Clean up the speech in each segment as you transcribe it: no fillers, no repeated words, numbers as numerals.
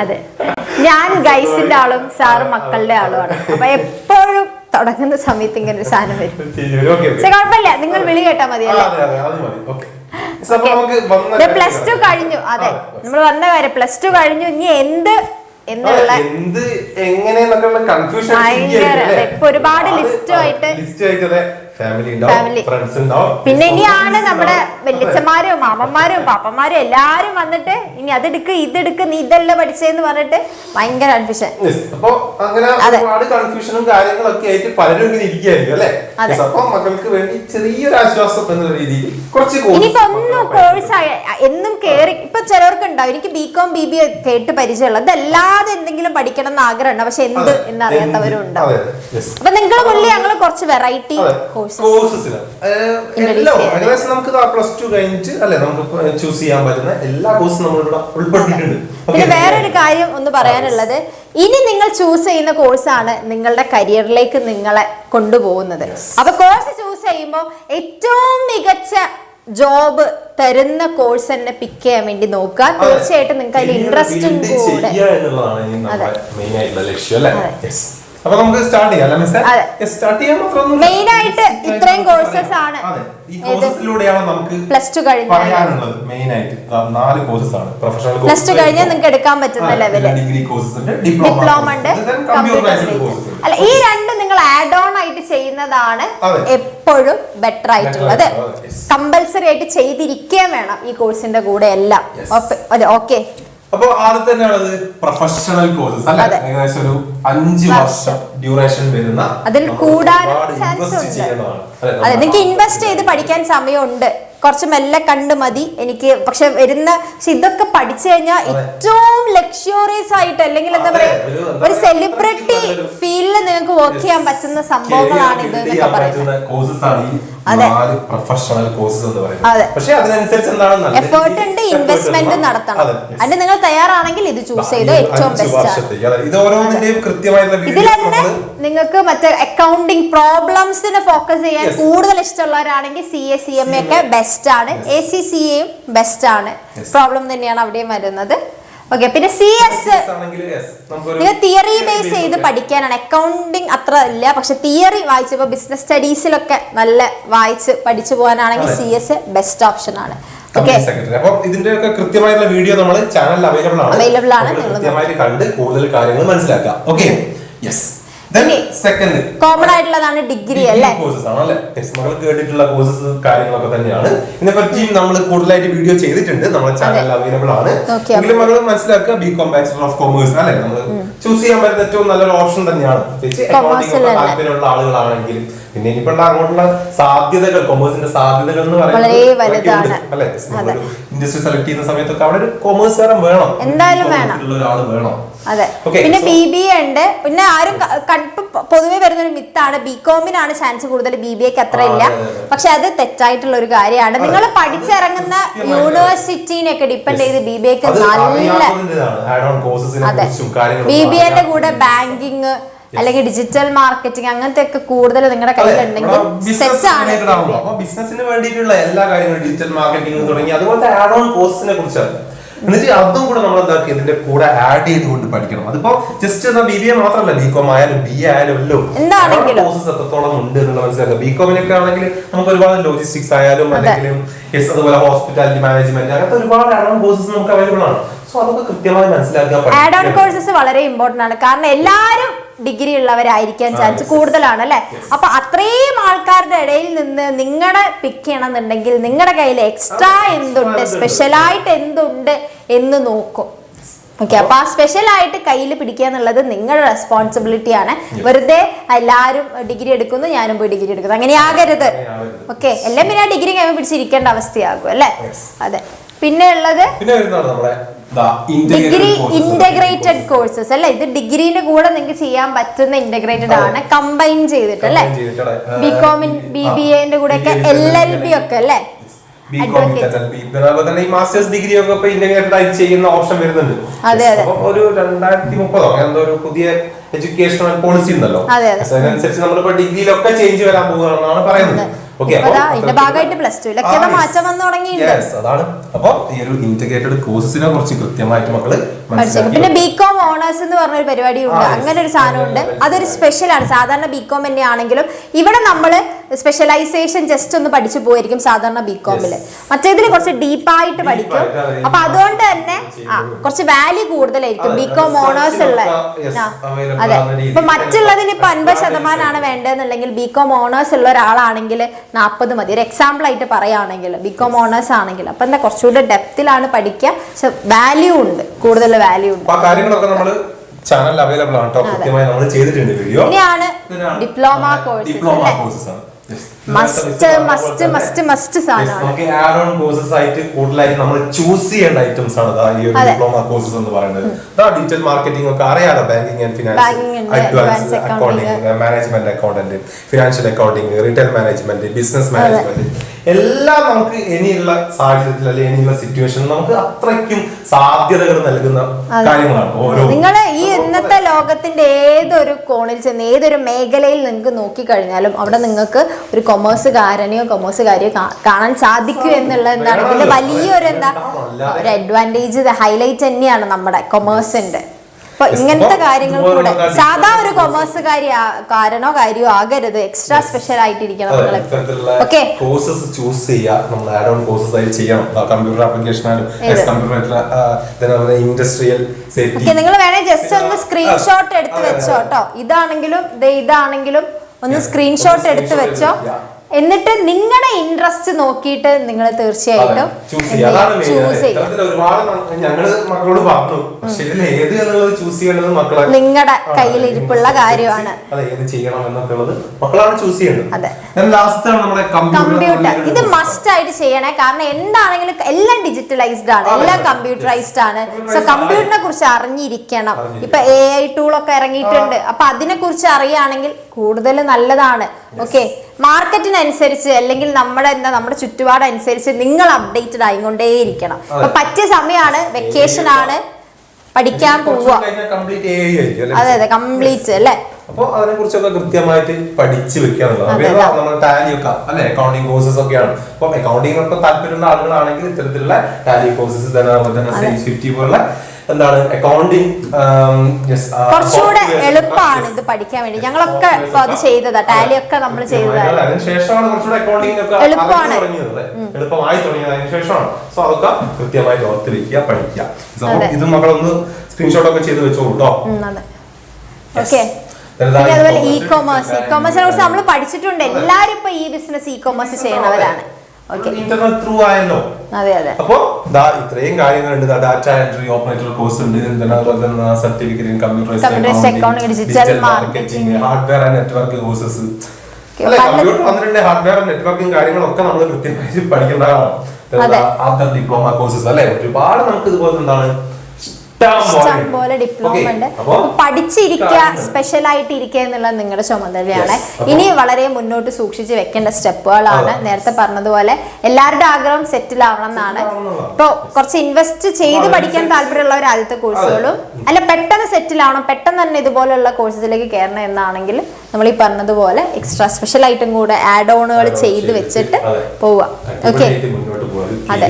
അതെ, ഞാൻ ഗൈസിന്റെ ആളും സാറ് മക്കളുടെ ആളുമാണ്. അപ്പൊ എപ്പോഴും തുടങ്ങുന്ന സമയത്ത് ഇങ്ങനെ ഒരു സാധനം വരും. പക്ഷെ കുഴപ്പമില്ല, നിങ്ങൾ വിളി കേട്ടാ മതിയല്ലേ. +2 കഴിഞ്ഞു. അതെ, നമ്മൾ വന്ന കാര്യം +2 കഴിഞ്ഞു. ഇനി എന്ത് എന്നുള്ള ഇപ്പൊ ഒരുപാട് ലിസ്റ്റുമായിട്ട് പിന്നെ ഇനിയാണ് നമ്മുടെ വല്യച്ഛന്മാരും മാമന്മാരും പാപ്പന്മാരും എല്ലാരും വന്നിട്ട് ഇനി അതെടുക്ക് ഇതെടുക്ക് നീ ഇതല്ല പഠിച്ചെന്ന് പറഞ്ഞിട്ട് ഭയങ്കര കൺഫ്യൂഷൻ. അപ്പൊ അങ്ങനെ ഒരുപാട് കൺഫ്യൂഷനും കാര്യങ്ങളൊക്കെ ആയിട്ട് പലരും ഇങ്ങനെ ഇരിക്കുകയായിരിക്കും അല്ലെ. അപ്പൊ മക്കൾക്ക് വേണ്ടി ചെറിയൊരു ആശ്വാസം എന്ന രീതിയിൽ കുറച്ച് ഇനിയിപ്പോ ഒന്നും കോഴ്സ് എന്നും കേറി ഇപ്പൊ ചിലവർക്ക് ഉണ്ടാവും എനിക്ക് BCom BBA കേട്ട് പരിചയമുള്ള അതല്ലാതെ എന്തെങ്കിലും പഠിക്കണം എന്ന് ആഗ്രഹമുണ്ട്, പക്ഷെ എന്ത് എന്നറിയാത്തവരും ഉണ്ടാവും. അപ്പൊ നിങ്ങൾ മുന്നിൽ ഞങ്ങൾ കുറച്ച് വെറൈറ്റി ഏകദേശം നമുക്ക് +2 കഴിഞ്ഞിട്ട് അല്ലെ നമുക്ക് ചൂസ് ചെയ്യാൻ പറ്റുന്ന എല്ലാ കോഴ്സും നമ്മളിവിടെ ഉൾപ്പെടുത്തിയിട്ടുണ്ട്. പിന്നെ വേറൊരു കാര്യം ഒന്ന് പറയാനുള്ളത്, ഇനി നിങ്ങൾ ചൂസ് ചെയ്യുന്ന കോഴ്സാണ് നിങ്ങളുടെ കരിയറിലേക്ക് നിങ്ങളെ കൊണ്ടുപോകുന്നത്. അപ്പൊ കോഴ്സ് ചൂസ് ചെയ്യുമ്പോൾ ഏറ്റവും മികച്ച ജോബ് തരുന്ന കോഴ്സ് തന്നെ പിക്ക് ചെയ്യാൻ വേണ്ടി നോക്കുക. തീർച്ചയായിട്ടും നിങ്ങൾക്ക് അതിൽ ഇൻട്രസ്റ്റും കൂടെ. അപ്പൊ നമുക്ക് സ്റ്റാർട്ട് ചെയ്യാം. മെയിൻ ആയിട്ട് ഇത്രയും കോഴ്സസ് ആണ് ഈ കോഴ്സിലൂടെയാണ് നമുക്ക് +2 കഴിഞ്ഞ് പറയാനുള്ളത്. മെയിൻ ആയിട്ട് 4 കോഴ്സസ് ആണ്. പ്രൊഫഷണൽ +2 കഴിഞ്ഞാൽ നിങ്ങൾക്ക് എടുക്കാൻ പറ്റുന്ന ലെവല് ഡിഗ്രി കോഴ്സസ് ഉണ്ട്, ഡിപ്ലോമ ഉണ്ട്, അല്ല ഈ രണ്ടും നിങ്ങൾ ആഡ് ഓൺ ആയിട്ട് ചെയ്യുന്നതാണ് എപ്പോഴും ബെറ്റർ ആയിട്ടുള്ളത്. കമ്പൽസറി ആയിട്ട് ചെയ്തിരിക്കാൻ വേണം ഈ കോഴ്സിന്റെ കൂടെ എല്ലാം. അതെ, ഓക്കെ. അപ്പൊ ആദ്യം തന്നെയാണത് പ്രൊഫഷണൽ കോഴ്സസ് അല്ലെ. ഏകദേശം ഒരു 5 വർഷം ഡ്യൂറേഷൻ വരുന്ന, അതിൽ കൂടാനും ചാൻസ് ഉണ്ട്. അതെ, നിങ്ങൾക്ക് ഇൻവെസ്റ്റ് ചെയ്ത് പഠിക്കാൻ സമയമുണ്ട്. കുറച്ച് മെല്ലെ കണ്ട് മതി എനിക്ക്. പക്ഷെ ഇതൊക്കെ പഠിച്ചു കഴിഞ്ഞാൽ ഏറ്റവും ലക്ഷറിയസ് ആയിട്ട് അല്ലെങ്കിൽ എന്താ പറയാ ഒരു സെലിബ്രിറ്റി ഫീൽഡിൽ നിങ്ങൾക്ക് വർക്ക് ചെയ്യാൻ പറ്റുന്ന സംഭവങ്ങളാണ് ഇത് എന്നൊക്കെ പറയുന്നത്. അതെ, എഫേർട്ട് ഉണ്ട്, ഇൻവെസ്റ്റ്മെന്റ് നടത്തണം. അതിന് നിങ്ങൾ തയ്യാറാണെങ്കിൽ ഇത് ചൂസ് ചെയ്ത് ഏറ്റവും ബെസ്റ്റ്. ഇതിൽ തന്നെ നിങ്ങൾക്ക് മറ്റേ അക്കൗണ്ടിങ് പ്രോബ്ലംസിന് ഫോക്കസ് ചെയ്യാൻ കൂടുതൽ ഇഷ്ടമുള്ളവരാണെങ്കിൽ CA CMA ഒക്കെ ബെസ്റ്റ് ആണ്. ACCAയും ബെസ്റ്റ് ആണ്. പ്രോബ്ലം തന്നെയാണ് അവിടെയും വരുന്നത്. ഓക്കെ, പിന്നെ CS നിങ്ങൾ തിയറി ബേസ് ചെയ്ത് പഠിക്കാനാണ്. അക്കൗണ്ടിങ് അത്ര ഇല്ല, പക്ഷെ തിയറി വായിച്ചപ്പോൾ ബിസിനസ് സ്റ്റഡീസിലൊക്കെ നല്ല വായിച്ച് പഠിച്ചു പോകാനാണെങ്കിൽ CS ബെസ്റ്റ് ഓപ്ഷൻ ആണ്. ഇതിന്റെ ഒക്കെ കൃത്യമായിട്ടുള്ള വീഡിയോ നമ്മുടെ ചാനലിൽ അവൈലബിൾ ആണ്. കൃത്യമായിട്ട് കണ്ട് കൂടുതൽ കാര്യങ്ങൾ മനസ്സിലാക്കാം. Okay, yes. കോമൺ ആയിട്ടുള്ളതാണ് ഡിഗ്രി അല്ലേ. കേട്ടിട്ടുള്ള കോഴ്സസ് കാര്യങ്ങളൊക്കെ തന്നെയാണ്. ഇതിനെപ്പറ്റി നമ്മൾ കൂടുതലായിട്ട് വീഡിയോ ചെയ്തിട്ടുണ്ട്, നമ്മുടെ ചാനലിൽ അവൈലബിൾ ആണ്. എങ്കിലും മകൾ മനസ്സിലാക്കുക, BCom ബാച്ചുലർ ഓഫ് കൊമേഴ്സ് അല്ലെ നമ്മൾ ചൂസ് ചെയ്യാൻ പറ്റുന്ന ഏറ്റവും നല്ലൊരു ഓപ്ഷൻ തന്നെയാണ്. താല്പര്യമുള്ള ആളുകളാണെങ്കിൽ പിന്നെ ഇനിയിപ്പോ അങ്ങോട്ടുള്ള സാധ്യതകൾ, കൊമേഴ്സിന്റെ സാധ്യതകൾ എന്ന് പറയുന്നത് അല്ലെ. ഇൻഡസ്ട്രി സെലക്ട് ചെയ്യുന്ന സമയത്തൊക്കെ അവിടെ ഒരു കൊമേഴ്സുകാരൻ വേണം, എന്തായാലും വേണം, ഒരാൾ വേണം. അതെ. പിന്നെ BBA ഉണ്ട്. പിന്നെ ആരും പൊതുവെ വരുന്നൊരു മിത്താണ് BComനാണ് ചാൻസ് കൂടുതൽ, BBAക്ക് അത്ര ഇല്ല. പക്ഷെ അത് തെറ്റായിട്ടുള്ള ഒരു കാര്യമാണ്. നിങ്ങൾ പഠിച്ചിറങ്ങുന്ന യൂണിവേഴ്സിറ്റിനെയൊക്കെ ഡിപ്പെൻഡ് ചെയ്ത് BBAക്ക് നല്ല, അതെ, BBAന്റെ കൂടെ ബാങ്കിങ് അല്ലെങ്കിൽ ഡിജിറ്റൽ മാർക്കറ്റിംഗ് അങ്ങനത്തെ ഒക്കെ കൂടുതൽ നിങ്ങളുടെ കയ്യിലുണ്ടെങ്കിൽ ബിസിനസിന് വേണ്ടിയിട്ടുള്ള എല്ലാ കാര്യങ്ങളും ഡിജിറ്റൽ മാർക്കറ്റിംഗ് തുടങ്ങി അതുപോലത്തെ ആഡ് ഓൺ കോഴ്സിനെ കുറിച്ചാണ്. എന്നിട്ട് അതും കൂടെ നമ്മൾ എന്താക്കി ഇതിന്റെ കൂടെ ആഡ് ചെയ്തുകൊണ്ട് പഠിക്കണം. അതിപ്പോ ജസ്റ്റ് BBA മാത്രമല്ല, BCom ആയാലും BA ആയാലും കോഴ്സസ് എത്രത്തോളം ഉണ്ട് എന്നുള്ള മനസ്സിലാക്കുക. BComനൊക്കെ ആണെങ്കിൽ നമുക്ക് ഒരുപാട് ലോജിസ്റ്റിക്സ് ആയാലും അല്ലെങ്കിൽ അതുപോലെ ഹോസ്പിറ്റാലിറ്റി മാനേജ്മെന്റ് അങ്ങനത്തെ ഒരുപാട് ആഡ് ഓൺ കോഴ്സസ് നമുക്ക് അവൈലബിൾ ആണ്. സോ അതൊക്കെ കൃത്യമായി മനസ്സിലാക്കുക. ആഡ് ഓൺ കോഴ്സസ് വളരെ ഇമ്പോർട്ടന്റ് ആണ്. കാരണം എല്ലാവരും ഡിഗ്രി ഉള്ളവരായിരിക്കാൻ ചാൻസ് കൂടുതലാണ് അല്ലെ. അപ്പൊ അത്രയും ആൾക്കാരുടെ ഇടയിൽ നിന്ന് നിങ്ങളെ പിക്ക് ചെയ്യണമെന്നുണ്ടെങ്കിൽ നിങ്ങളുടെ കയ്യിൽ എക്സ്ട്രാ എന്തുണ്ട്, സ്പെഷ്യലായിട്ട് എന്തുണ്ട് എന്ന് നോക്കും. ഓക്കെ, അപ്പൊ ആ സ്പെഷ്യൽ ആയിട്ട് കയ്യിൽ പിടിക്കുക എന്നുള്ളത് നിങ്ങളുടെ റെസ്പോൺസിബിലിറ്റി ആണ്. വെറുതെ എല്ലാവരും ഡിഗ്രി എടുക്കുന്നു ഞാനും പോയി ഡിഗ്രി എടുക്കുന്നു അങ്ങനെ ആകരുത്. ഓക്കെ, എല്ലാം പിന്നെ ഡിഗ്രി കഴിയുമ്പോൾ പിടിച്ചിരിക്കേണ്ട അവസ്ഥയാകും അല്ലെ. അതെ. പിന്നെ ഉള്ളത് ഡിഗ്രി ഇന്റഗ്രേറ്റഡ് കോഴ്സസ് അല്ലെ. ഇത് ഡിഗ്രീന്റെ കൂടെ നിങ്ങൾക്ക് ചെയ്യാൻ പറ്റുന്ന ഇന്റഗ്രേറ്റഡ് ആണ്, കമ്പൈൻ ചെയ്തിട്ട് അല്ലെ. BCom BBAന്റെ കൂടെ ഒക്കെ LLB ഒക്കെ അല്ലെ. മാസ്റ്റേഴ്സ് ഡിഗ്രി ഒക്കെ ഇന്റഗ്രേറ്റഡ് ആയിട്ട് ചെയ്യുന്ന ഓപ്ഷൻ വരുന്നുണ്ട്. ഒരു 2030 എന്തോ ഒരു പുതിയ എഡ്യൂക്കേഷണൽ പോളിസി ഉണ്ടല്ലോ, അതിനനുസരിച്ച് നമ്മളിപ്പോ ഡിഗ്രിയിലൊക്കെ ചേഞ്ച് വരാൻ പോകുകയാണെന്നാണ് പറയുന്നത്. ഓക്കെ. ഇതിന്റെ ഭാഗമായിട്ട് +2 മാറ്റം വന്നു തുടങ്ങിയിട്ടുണ്ട്. അതാണ്. അപ്പൊ ഈ ഒരു ഇന്റഗ്രേറ്റഡ് കോഴ്സിനെ കുറിച്ച് കൃത്യമായിട്ട് മക്കള് മനസ്സിലാക്കി. പിന്നെ ബികോം ഓണേഴ്സ് എന്ന് പറഞ്ഞ ഒരു പരിപാടി ഉണ്ട്. അങ്ങനെ ഒരു സാധനം ഉണ്ട്. അതൊരു സ്പെഷ്യൽ ആണ്. സാധാരണ ബികോം തന്നെ ആണെങ്കിലും ഇവിടെ നമ്മള് സ്പെഷ്യലൈസേഷൻ ജസ്റ്റ് ഒന്ന് പഠിച്ചു പോയിരിക്കും സാധാരണ ബികോമില്. മറ്റേതിൽ കുറച്ച് ഡീപ്പായിട്ട് പഠിക്കും. അപ്പൊ അതുകൊണ്ട് തന്നെ കുറച്ച് വാല്യൂ കൂടുതലായിരിക്കും ബികോം ഓണേഴ്സ് ഉള്ള. അതെ. ഇപ്പൊ മറ്റുള്ളതിന് ഇപ്പൊ 50% വേണ്ടതെന്നുണ്ടെങ്കിൽ ബികോം ഓണേഴ്സ് ഉള്ള ഒരാളാണെങ്കിൽ 40 മതി. ഒരു എക്സാമ്പിൾ ആയിട്ട് പറയുകയാണെങ്കിൽ ബികോം ഓണേഴ്സ് ആണെങ്കിൽ അപ്പൊ എന്താ കുറച്ചുകൂടെ ഡെപ്തിലാണ് പഠിക്കുക. പക്ഷെ വാല്യൂ ഉണ്ട്, കൂടുതൽ വാല്യൂ ഉണ്ട്. ചാനൽ അവൈലബിൾ ആണ്. കൃത്യമായി നമ്മൾ ചെയ്തിട്ടുണ്ട് വീഡിയോ. ഇനിയാണ് diploma courses. Must must must must സാധനമാണ്. നമുക്ക് ആഡ് ഓൺ കോഴ്സസ് ആയിട്ട് കൂടുതലായിട്ട് നമ്മൾ ചൂസ് ചെയ്യേണ്ട ഐറ്റംസ് ആണ് ഈ ഒരു ഡിപ്ലോമ കോഴ്സസ് എന്ന് പറയുന്നത്. ഡിജിറ്റൽ മാർക്കറ്റിംഗ് ഒക്കെ അറിയാലോ. Banking and finance, advance accounting, management accountant, financial accounting, retail management, business management, എല്ലാം നമുക്ക് ഇനിയുള്ള സാഹചര്യത്തിൽ അല്ലെങ്കിൽ ഇനിയുള്ള സിറ്റുവേഷനിൽ നമുക്ക് അത്രയ്ക്കും സാധ്യതകൾ നൽകുന്ന കാര്യങ്ങളാണ് ഓരോ. നിങ്ങൾ ഈ ഇന്നത്തെ ലോകത്തിന്റെ ഏതൊരു കോണിൽ ചെന്ന് ഏതൊരു മേഖലയിൽ നിങ്ങൾക്ക് നോക്കിക്കഴിഞ്ഞാലും അവിടെ നിങ്ങൾക്ക് ഒരു കൊമേഴ്സുകാരനെയോ കൊമേഴ്സുകാരിയോ കാണാൻ സാധിക്കൂ എന്നുള്ളത് എന്താണ് ഇതിന്റെ വലിയൊരു ഒരു അഡ്വാൻറ്റേജ്, ഹൈലൈറ്റ് തന്നെയാണ് നമ്മുടെ കൊമേഴ്സിന്റെ. അപ്പൊ ഇങ്ങനത്തെ കാര്യങ്ങൾ കൂടെ സാധാ ഒരു കൊമേഴ്സുകാരനോ കാര്യോ ആകരുത്. എക്സ്ട്രാ സ്പെഷ്യൽ ആയിട്ടിരിക്കണം. ഓക്കെ, കോഴ്സസ് ചൂസ് ചെയ്യുക. നമ്മൾ ആഡ് ഓൺ കോഴ്സസ് ആയി ചെയ്യണം. കമ്പ്യൂട്ടർ ആപ്ലിക്കേഷൻ ആയാലും ഇൻഡസ്ട്രിയൽ സേഫ്റ്റി. നിങ്ങൾ വേണേ ജസ്റ്റ് ഒന്ന് സ്ക്രീൻഷോട്ട് എടുത്ത് വെച്ചോ കേട്ടോ. ഇതാണെങ്കിലും ഒന്ന് സ്ക്രീൻഷോട്ട് എടുത്ത് വെച്ചോ. എന്നിട്ട് നിങ്ങളുടെ ഇൻട്രസ്റ്റ് നോക്കിയിട്ട് നിങ്ങൾ തീർച്ചയായിട്ടും ചൂസ് ചെയ്യാം. നിങ്ങളുടെ കയ്യിൽ ഇരിപ്പുള്ള കാര്യമാണ്. കമ്പ്യൂട്ടർ ഇത് മസ്റ്റ് ആയിട്ട് ചെയ്യണേ. കാരണം എന്താണെങ്കിലും എല്ലാം ഡിജിറ്റലൈസ്ഡ് ആണ്, എല്ലാം കമ്പ്യൂട്ടറൈസ്ഡ് ആണ്. സോ കമ്പ്യൂട്ടറിനെ കുറിച്ച് അറിഞ്ഞിരിക്കണം. ഇപ്പൊ AI ടൂളൊക്കെ ഇറങ്ങിയിട്ടുണ്ട്. അപ്പൊ അതിനെ കുറിച്ച് അറിയുകയാണെങ്കിൽ കൂടുതൽ നല്ലതാണ്. ഓക്കെ, മാർക്കറ്റിനനുസരിച്ച് അല്ലെങ്കിൽ നമ്മുടെ ചുറ്റുപാടനുസരിച്ച് നിങ്ങൾ അപ്ഡേറ്റഡ് ആയിക്കൊണ്ടേയിരിക്കണം. അപ്പൊ പറ്റിയ സമയമാണ്, വെക്കേഷൻ ആണ്, പഠിക്കാൻ പോവുക. അതെ, കംപ്ലീറ്റ് അല്ലേ. അപ്പൊ അതിനെ കുറിച്ചൊക്കെ കൃത്യമായിട്ട് പഠിച്ചു വെക്കാന്നുള്ളത്. നമ്മൾ ടാലി ഒക്കെ അല്ലെ, അക്കൗണ്ടിങ് കോഴ്സസ് ഒക്കെയാണ്. അപ്പൊ അക്കൗണ്ടിങ്ങിനൊക്കെ താല്പര്യമുള്ള ആളുകളാണെങ്കിൽ ഇത്തരത്തിലുള്ള ടാലി കോഴ്സസ് തന്നെ 50 പോലുള്ള എന്താണ് അക്കൗണ്ടിങ് കുറച്ചുകൂടെ എളുപ്പമാണ് ഇത് പഠിക്കാൻ വേണ്ടി. ഞങ്ങളൊക്കെ അത് ചെയ്തതാ, ടാലി ഒക്കെ നമ്മൾ ചെയ്തതാണ്. അതിനുശേഷമാണ് കുറച്ചുകൂടെ അക്കൗണ്ടിങ് ഒക്കെ എളുപ്പമായി തുടങ്ങിയത്. അതിനുശേഷമാണ്. സോ അതൊക്കെ കൃത്യമായിട്ട് ഓർത്ത് വെക്കുക, പഠിക്കുക. ഇത് മക്കളൊന്ന് സ്ക്രീൻഷോട്ട് ഒക്കെ ചെയ്ത് വെച്ചോളൂ കേട്ടോ. ഓക്കെ. പിന്നെ അതുപോലെ ഇ-കൊമേഴ്സിനെ കുറിച്ച് നമ്മൾ പഠിച്ചിട്ടുണ്ട്. എല്ലാരും ഇപ്പൊ ഈ ബിസിനസ് ഇ-കൊമേഴ്സ് ചെയ്യുന്നവരാണ്. ഇന്റർനെറ്റ് ത്രൂ ആയല്ലോ. അപ്പൊ ഇത്രയും കാര്യങ്ങളുണ്ട്. ഡാറ്റ എൻട്രി ഓപ്പറേറ്റർ കോഴ്സ് ഉണ്ട്. Certificate in computerised accounting, digital marketing, hardware and network courses. Computer വന്നിട്ടുണ്ട്. ഹാർഡ്വെയർ ആൻഡ് നെറ്റ്വർക്കിംഗ് കാര്യങ്ങളൊക്കെ നമ്മൾ കൃത്യമായിട്ട് പഠിക്കേണ്ടതാണ്. ആഫ്റ്റർ ഡിപ്ലോമ കോഴ്സസ് അല്ലെ, ഒരുപാട് നമുക്ക് ഇതുപോലെ എന്താണ് ഇഷ്ടംപോലെ ഡിപ്ലോമ ഉണ്ട്. പഠിച്ചിരിക്കുക, സ്പെഷ്യൽ ആയിട്ട് ഇരിക്കുക എന്നുള്ളത് നിങ്ങളുടെ ചുമതലയാണ്. ഇനി വളരെ മുന്നോട്ട് സൂക്ഷിച്ച് വെക്കേണ്ട സ്റ്റെപ്പുകളാണ്. നേരത്തെ പറഞ്ഞതുപോലെ എല്ലാവരുടെ ആഗ്രഹം സെറ്റിൽ ആവണം എന്നാണ്. ഇപ്പൊ കുറച്ച് ഇൻവെസ്റ്റ് ചെയ്ത് പഠിക്കാൻ താല്പര്യമുള്ളവർ ആദ്യത്തെ കോഴ്സുകളും അല്ല പെട്ടെന്ന് സെറ്റിൽ ആവണം, പെട്ടെന്ന് തന്നെ ഇതുപോലുള്ള കോഴ്സിലേക്ക് കയറണം എന്നാണെങ്കിൽ നമ്മൾ ഈ പറഞ്ഞതുപോലെ എക്സ്ട്രാ സ്പെഷ്യൽ ആയിട്ടും കൂടെ ആഡ് ഓണുകൾ ചെയ്ത് വെച്ചിട്ട് പോവുക. ഓക്കെ, അതെ,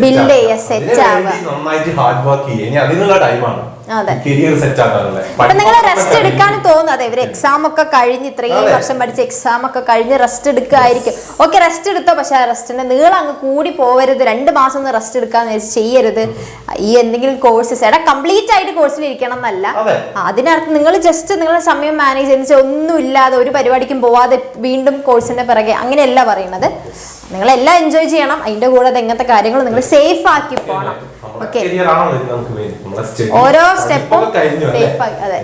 ബിൽഡ് ചെയ്യുക, സെറ്റ് ആവുക. അപ്പൊ നിങ്ങൾ റെസ്റ്റ് എടുക്കാൻ തോന്നുന്നത് ഇവര് എക്സാം ഒക്കെ കഴിഞ്ഞ് ഇത്രയും വർഷം പഠിച്ച എക്സാം ഒക്കെ കഴിഞ്ഞ് റെസ്റ്റ് എടുക്കായിരിക്കും. ഓക്കെ, റെസ്റ്റ് എടുത്തോ. പക്ഷെ ആ റെസ്റ്റിന്റെ നീളം അങ്ങ് കൂടി പോവരുത്. 2 മാസം ഒന്ന് റെസ്റ്റ് എടുക്കാന്ന് വെച്ച് ചെയ്യരുത്. ഈ എന്തെങ്കിലും കോഴ്സസ് കംപ്ലീറ്റ് ആയിട്ട് കോഴ്സിൽ ഇരിക്കണം എന്നല്ല. അതിനർത്ഥം നിങ്ങൾ ജസ്റ്റ് നിങ്ങളുടെ സമയം മാനേജ് ചെയ്ത് ഒന്നും ഇല്ലാതെ ഒരു പരിപാടിക്കും പോവാതെ വീണ്ടും കോഴ്സിന്റെ പിറകെ അങ്ങനെയല്ല പറയുന്നത്. നിങ്ങളെല്ലാം എൻജോയ് ചെയ്യണം. അതിന്റെ കൂടെ എങ്ങനത്തെ കാര്യങ്ങൾ നിങ്ങൾ സേഫ് ആക്കി പോകണം. ഓക്കെ, ഓരോ സ്റ്റെപ്പും സേഫ് ആക്കി. അതെ,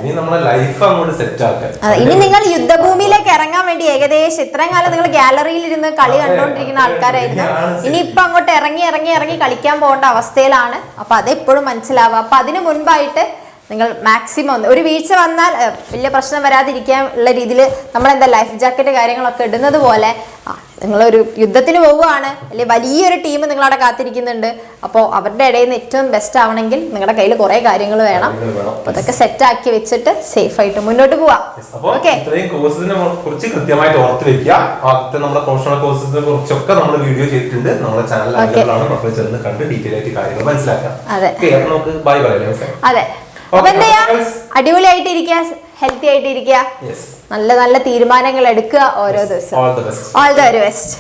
ഇനി നിങ്ങൾ യുദ്ധഭൂമിയിലേക്ക് ഇറങ്ങാൻ വേണ്ടി ഏകദേശം ഇത്രയും കാലം നിങ്ങൾ ഗാലറിയിൽ ഇരുന്ന് കളി കണ്ടുകൊണ്ടിരിക്കുന്ന ആൾക്കാരായിരുന്നു. ഇനി ഇപ്പൊ അങ്ങോട്ട് ഇറങ്ങി കളിക്കാൻ പോകേണ്ട അവസ്ഥയിലാണ്. അപ്പൊ അതെപ്പോഴും മനസ്സിലാവുക. അപ്പൊ അതിന് മുൻപായിട്ട് നിങ്ങൾ മാക്സിമം ഒരു വീഴ്ച വന്നാൽ വലിയ പ്രശ്നം വരാതിരിക്കാൻ ഉള്ള രീതിയിൽ നമ്മളെന്താ ലൈഫ് ജാക്കറ്റ് കാര്യങ്ങളൊക്കെ ഇടുന്നത് പോലെ നിങ്ങളൊരു യുദ്ധത്തിന് പോവുകയാണ്, അല്ലെങ്കിൽ വലിയൊരു ടീം നിങ്ങളവിടെ കാത്തിരിക്കുന്നുണ്ട്. അപ്പോൾ അവരുടെ ഇടയിൽ നിന്ന് ഏറ്റവും ബെസ്റ്റ് ആവണമെങ്കിൽ നിങ്ങളുടെ കയ്യിൽ കുറെ കാര്യങ്ങൾ വേണം. അപ്പൊ അതൊക്കെ സെറ്റ് ആക്കി വെച്ചിട്ട് സേഫ് ആയിട്ട് മുന്നോട്ട് പോവാം. ഓക്കെ, ഇത്രയും കോഴ്സിനെ കുറിച്ച് കൃത്യമായിട്ട് ഓർത്ത് വെക്കുക. ആദ്യത്തെ നമ്മുടെ പ്രൊഫഷണൽ കോഴ്സിനെ കുറിച്ചൊക്കെ നമ്മൾ വീഡിയോ ചെയ്തിട്ടുണ്ട്. നമ്മുടെ ചാനൽ ആണ്, മക്കൾ ചെന്ന് കണ്ട് ഡീറ്റെയിൽ ആയിട്ട് കാര്യങ്ങൾ മനസ്സിലാക്കാം. നമുക്ക് ബൈ പറയാം. അതെ, അപ്പൊ എന്ത് ചെയ്യാ, അടിപൊളിയായിട്ട് ഇരിക്കുക, ഹെൽത്തി ആയിട്ട് ഇരിക്കുക, നല്ല നല്ല തീരുമാനങ്ങൾ എടുക്കുക ഓരോ ദിവസം. All the very best.